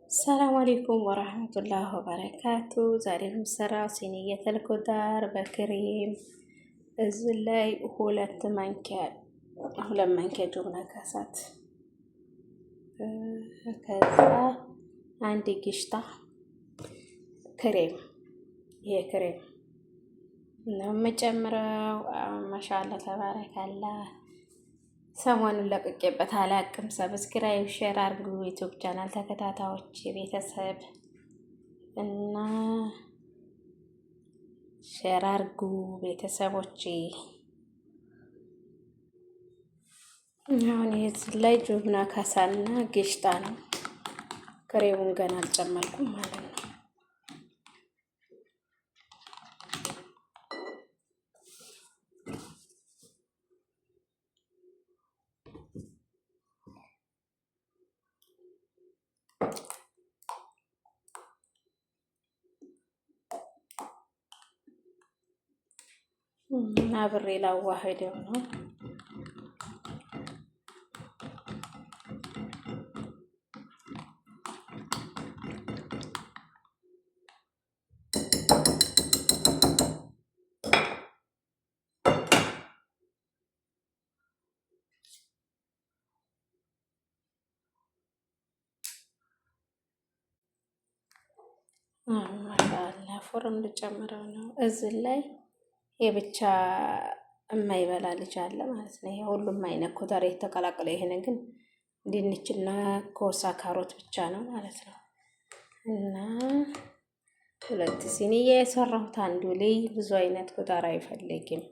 ሰላም አለይኩም ወራህመቱላሂ ወበረካቱ። ዛሬ የምሰራው ሲኒየተል ኩዳር በክሬም እዚህ ላይ ሁለት ማንኪያ ጁብና ካሳት፣ ከዛ አንድ ግሽጣ ክሬም። ይሄ ክሬም ነው የምጨምረው። ማሻአላ ተባረካላ። ሰሞኑን ለቅቄበት አላቅም። ሰብስክራይብ ሼር አድርጉ። ዩቲዩብ ቻናል ተከታታዮች ቤተሰብ እና ሼር አድርጉ ቤተሰቦች። አሁን እዚህ ላይ ጁብና ካሳና ግሽጣ ነው። ክሬሙን ገና አልጨመርኩም ማለት ነው። አብሬ ላዋህደው ነው። ማሻአላ ፎርም ልጨምረው ነው። እዚህ ላይ የብቻ የማይበላ ልጅ አለ ማለት ነው። ይሄ ሁሉም አይነት ኩዳር የተቀላቀለ፣ ይሄን ግን ድንችና ኮሳ ካሮት ብቻ ነው ማለት ነው። እና ሁለት ሲኒያ የሰራሁት አንዱ ላይ ብዙ አይነት ኩዳር አይፈልግም።